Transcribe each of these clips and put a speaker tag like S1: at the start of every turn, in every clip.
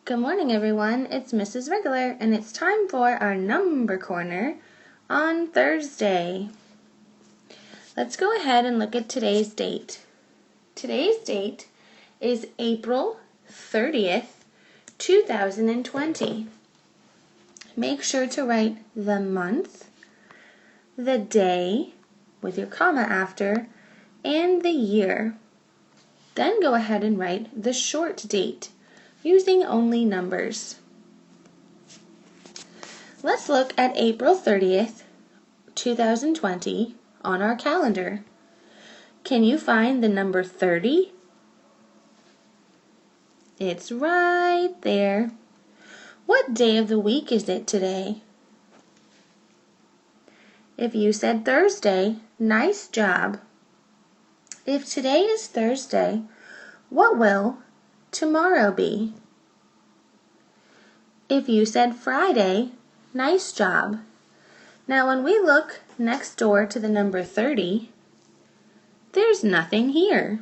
S1: Good morning, everyone. It's Mrs. Regular, and it's time for our number corner on Thursday. Let's go ahead and look at today's date. Today's date is April 30th, 2020. Make sure to write the month, the day with your comma after, and the year. Then go ahead and write the short date using only numbers. Let's look at April 30th, 2020 on our calendar. Can you find the number 30? It's right there. What day of the week is it today? If you said Thursday, nice job. If today is Thursday, what will tomorrow be? If you said Friday, nice job. Now when we look next door to the number 30, there's nothing here.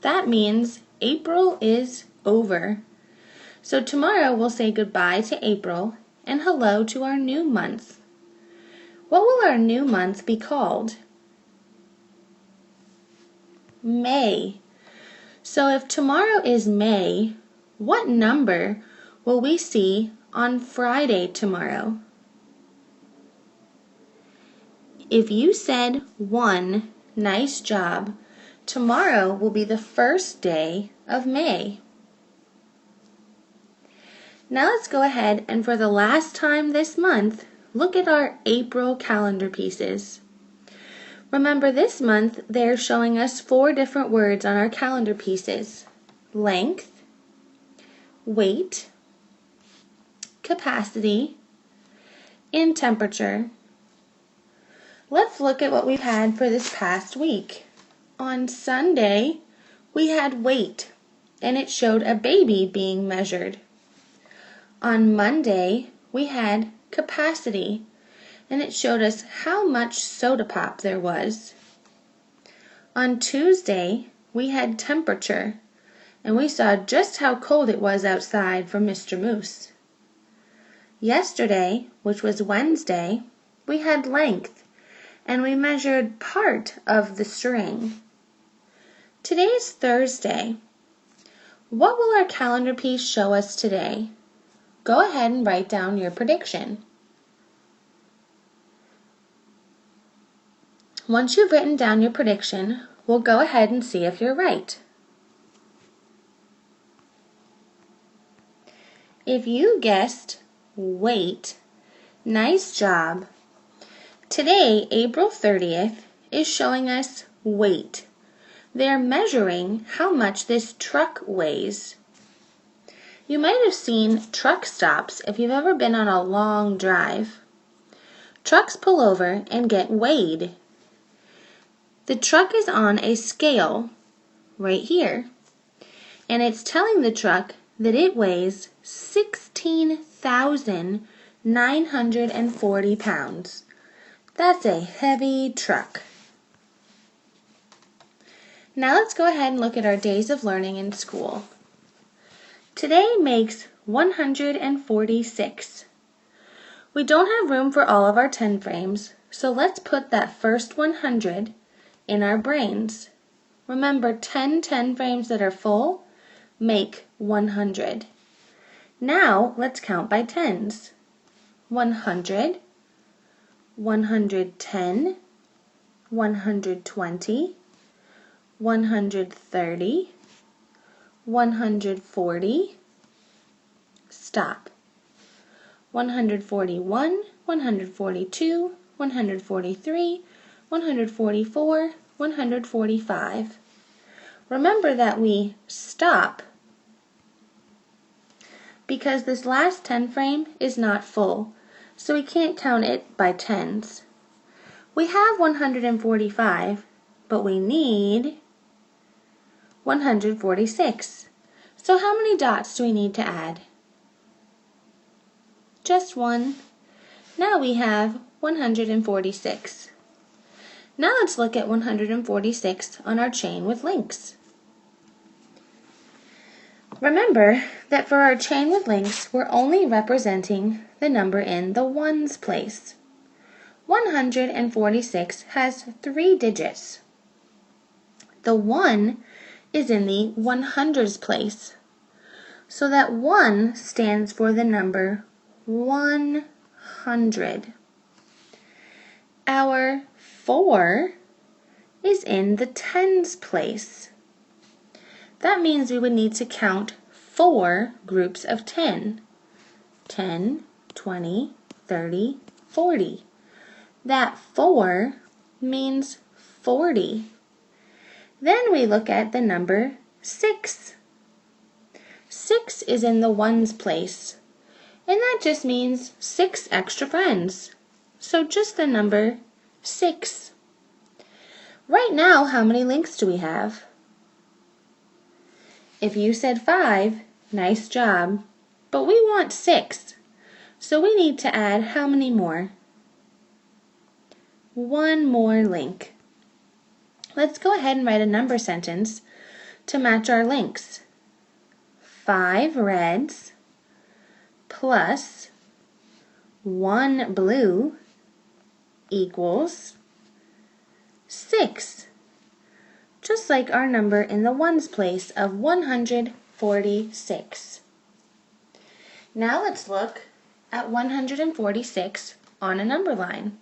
S1: That means April is over. So tomorrow we'll say goodbye to April and hello to our new month. What will our new month be called? May. So if tomorrow is May, what number will we see on Friday tomorrow? If you said 1, nice job. Tomorrow will be the first day of May. Now let's go ahead and for the last time this month, look at our April calendar pieces. Remember this month they're showing us 4 different words on our calendar pieces: length, weight, capacity, and temperature. Let's look at what we've had for this past week. On Sunday, we had weight, and it showed a baby being measured. On Monday, we had capacity, and it showed us how much soda pop there was. On Tuesday, we had temperature, and we saw just how cold it was outside for Mr. Moose. Yesterday, which was Wednesday, we had length, and we measured part of the string. Today is Thursday. What will our calendar piece show us today? Go ahead and write down your prediction. Once you've written down your prediction, we'll go ahead and see if you're right. If you guessed weight, nice job. Today, April 30th, is showing us weight. They're measuring how much this truck weighs. You might have seen truck stops if you've ever been on a long drive. Trucks pull over and get weighed. The truck is on a scale right here, and it's telling the truck that it weighs 16,940 pounds. That's a heavy truck. Now let's go ahead and look at our days of learning in school. Today makes 146. We don't have room for all of our 10 frames, so let's put that first 100 in our brains. Remember, 10 frames that are full make 100. Now let's count by tens. 100, 110, 120, 130, 140, stop. 141, 142, 143, 144, 145. Remember that we stop because this last 10 frame is not full, so we can't count it by tens. We have 145, but we need 146. So how many dots do we need to add? Just one. Now we have 146. Now let's look at 146 on our chain with links. Remember that for our chain with links, we're only representing the number in the ones place. 146 has 3 digits. The 1 is in the 100s place. So that 1 stands for the number 100. Our 4 is in the tens place. That means we would need to count 4 groups of 10. 10, 20, 30, 40. That 4 means 40. Then we look at the number 6. 6 is in the ones place, and that just means 6 extra friends. So just the number 6. Right now, how many links do we have? If you said 5, nice job, but we want 6. So we need to add how many more? 1 more link. Let's go ahead and write a number sentence to match our links. 5 reds plus 1 blue equals 6. Just like our number in the ones place of 146. Now let's look at 146 on a number line.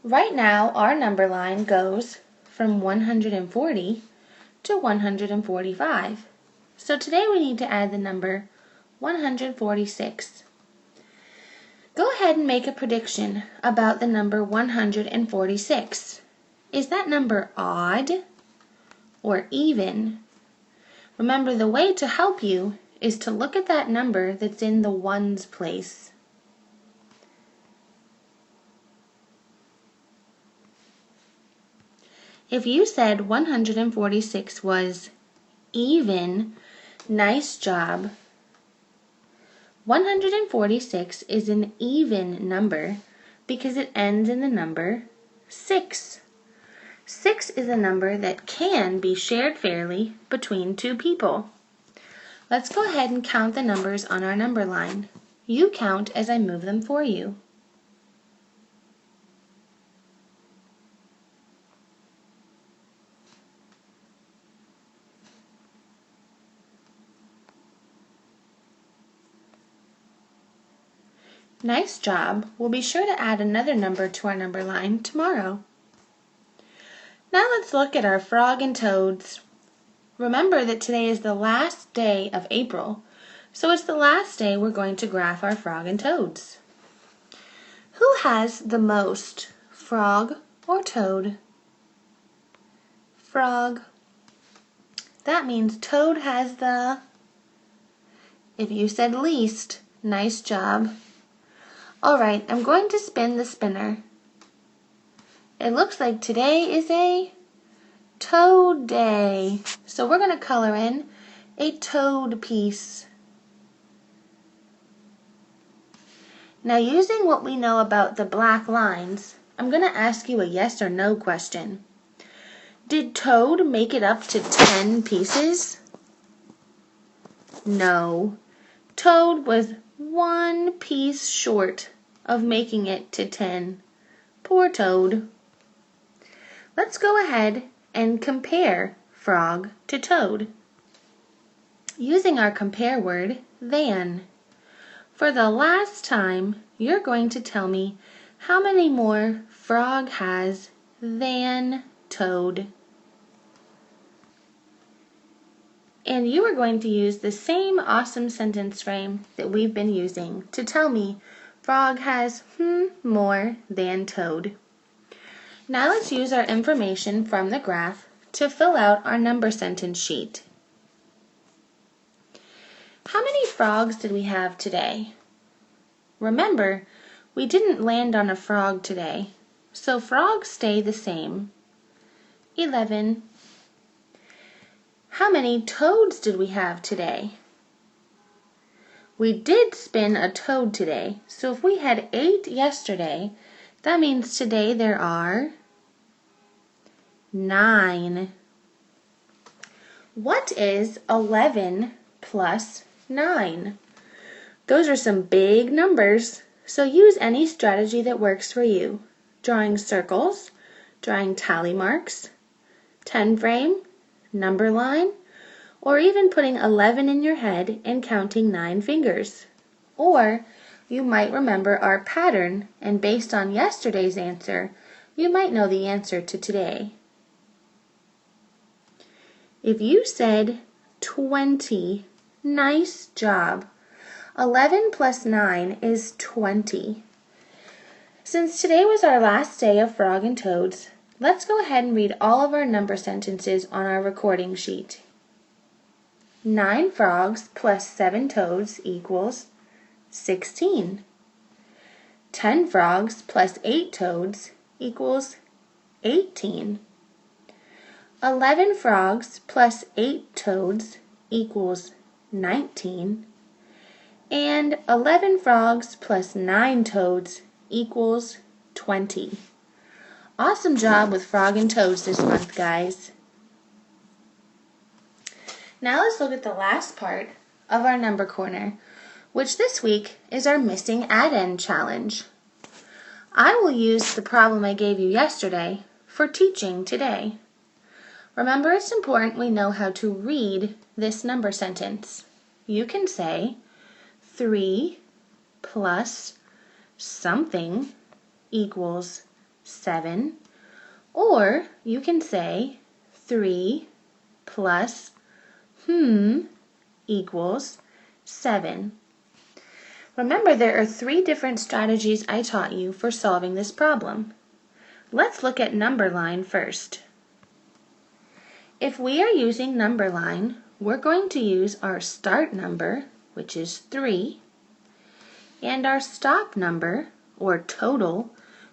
S1: Right now our number line goes from 140 to 145. So today we need to add the number 146. Go ahead and make a prediction about the number 146. Is that number odd or even? Remember, the way to help you is to look at that number that's in the ones place. If you said 146 was even, nice job. 146 is an even number because it ends in the number 6. 6 is a number that can be shared fairly between 2 people. Let's go ahead and count the numbers on our number line. You count as I move them for you. Nice job. We'll be sure to add another number to our number line tomorrow. Now let's look at our frog and toads. Remember that today is the last day of April, so it's the last day we're going to graph our frog and toads. Who has the most, frog or toad? Frog. That means toad has the... If you said least, nice job. Alright, I'm going to spin the spinner. It looks like today is a toad day. So we're going to color in a toad piece. Now, using what we know about the black lines, I'm going to ask you a yes or no question. Did toad make it up to 10 pieces? No. Toad was 1 piece short of making it to 10. Poor toad. Let's go ahead and compare frog to toad using our compare word than. For the last time, you're going to tell me how many more frog has than toad. And you are going to use the same awesome sentence frame that we've been using to tell me frog has more than toad. Now let's use our information from the graph to fill out our number sentence sheet. How many frogs did we have today? Remember, we didn't land on a frog today, so frogs stay the same. 11. How many toads did we have today? We did spin a toad today, so if we had 8 yesterday, that means today there are 9. What is 11 plus 9. Those are some big numbers, so use any strategy that works for you. Drawing circles, drawing tally marks, 10 frame, number line, or even putting 11 in your head and counting 9 fingers. Or you might remember our pattern, and based on yesterday's answer, you might know the answer to today. If you said 20, nice job. 11 plus 9 is 20. Since today was our last day of Frog and Toads, let's go ahead and read all of our number sentences on our recording sheet. 9 frogs plus 7 toads equals 16. 10 frogs plus 8 toads equals 18. 11 frogs plus 8 toads equals 19. And 11 frogs plus 9 toads equals 20. Awesome job with Frog and Toads this month, guys. Now let's look at the last part of our number corner, which this week is our missing Addend challenge. I will use the problem I gave you yesterday for teaching today. Remember, it's important we know how to read this number sentence. You can say 3 plus something equals 7, or you can say 3 plus equals 7. Remember, there are 3 different strategies I taught you for solving this problem. Let's look at number line first. If we are using number line, we're going to use our start number, which is 3, and our stop number, or total,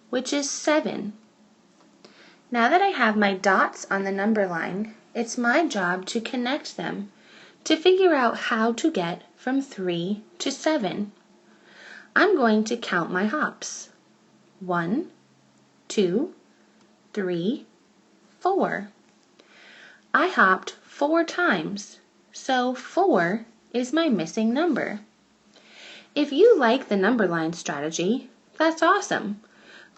S1: which is 7. Now that I have my dots on the number line, it's my job to connect them to figure out how to get from 3 to 7. I'm going to count my hops. 1, 2, 3, 4. I hopped 4 times, so 4 is my missing number. If you like the number line strategy, that's awesome,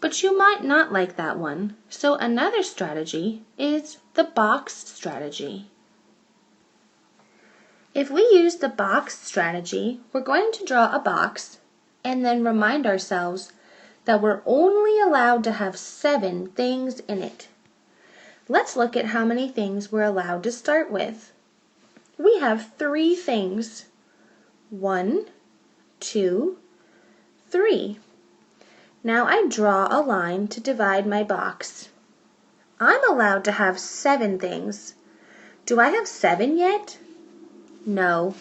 S1: but you might not like that one, so another strategy is the box strategy. If we use the box strategy, we're going to draw a box and then remind ourselves that we're only allowed to have 7 things in it. Let's look at how many things we're allowed to start with. We have 3 things. 1, 2, 3. Now I draw a line to divide my box. I'm allowed to have 7 things. Do I have 7 yet? No.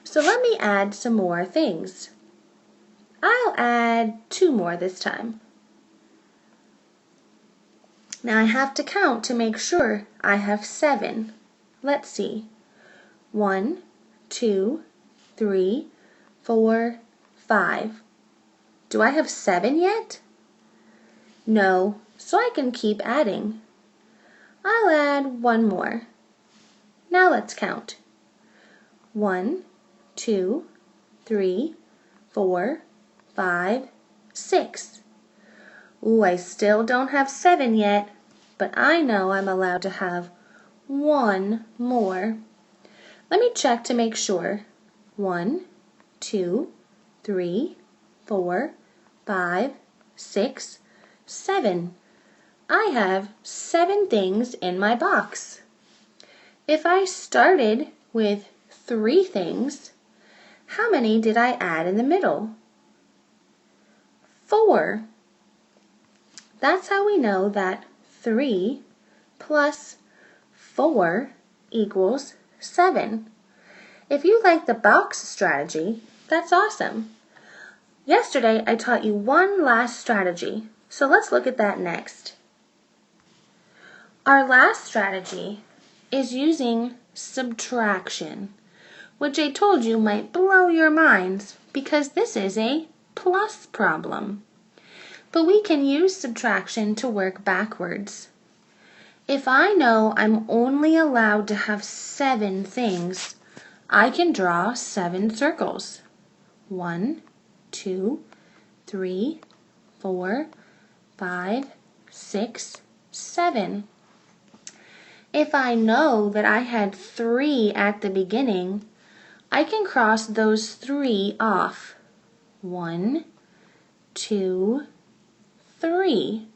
S1: So let me add some more things. I'll add 2 more this time. Now I have to count to make sure I have 7. Let's see. 1, 2, 3, 4, 5. Do I have 7 yet? No, so I can keep adding. I'll add 1 more. Now let's count. 1, 2, 3, 4, 5, 6. Ooh, I still don't have 7 yet, but I know I'm allowed to have 1 more. Let me check to make sure. 1, 2, 3, 4, 5, 6, 7. I have 7 things in my box. If I started with 3 things, how many did I add in the middle? 4. That's how we know that 3 plus 4 equals 7. If you like the box strategy, that's awesome. Yesterday I taught you one last strategy, so let's look at that next. Our last strategy is using subtraction, which I told you might blow your minds because this is a plus problem. But we can use subtraction to work backwards. If I know I'm only allowed to have 7 things, I can draw 7 circles. 1, 2, 3, 4, 5, 6, 7. If I know that I had 3 at the beginning, I can cross those 3 off. 1, 2, 3.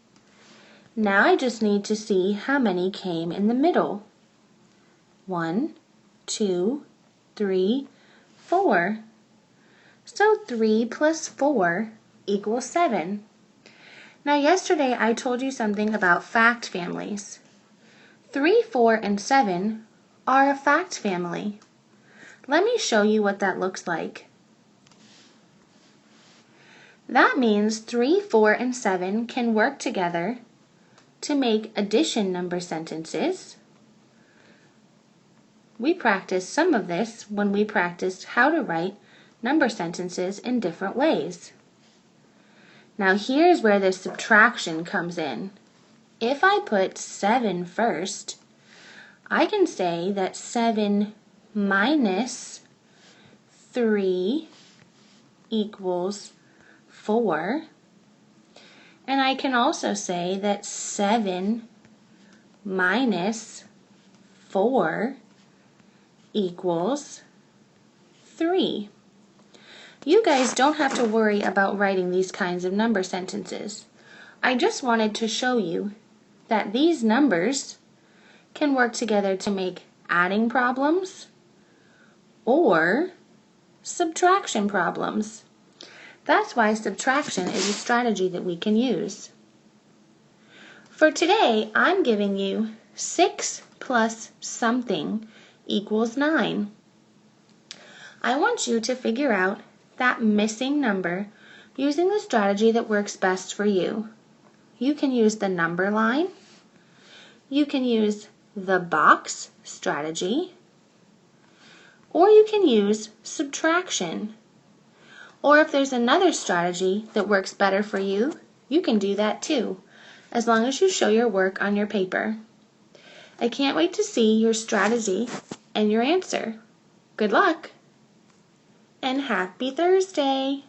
S1: Now I just need to see how many came in the middle. 1, 2, 3, 4. So 3 plus 4 equals 7. Now yesterday I told you something about fact families. 3, 4, and 7 are a fact family. Let me show you what that looks like. That means 3, 4, and 7 can work together to make addition number sentences. We practiced some of this when we practiced how to write number sentences in different ways. Now here's where the subtraction comes in. If I put 7 first, I can say that 7 minus 3 equals 4. And I can also say that 7 minus 4 equals 3. You guys don't have to worry about writing these kinds of number sentences. I just wanted to show you that these numbers can work together to make adding problems or subtraction problems. That's why subtraction is a strategy that we can use. For today, I'm giving you 6 plus something equals 9. I want you to figure out that missing number using the strategy that works best for you. You can use the number line. You can use the box strategy. Or you can use subtraction. Or if there's another strategy that works better for you, you can do that too, as long as you show your work on your paper. I can't wait to see your strategy and your answer. Good luck, and happy Thursday!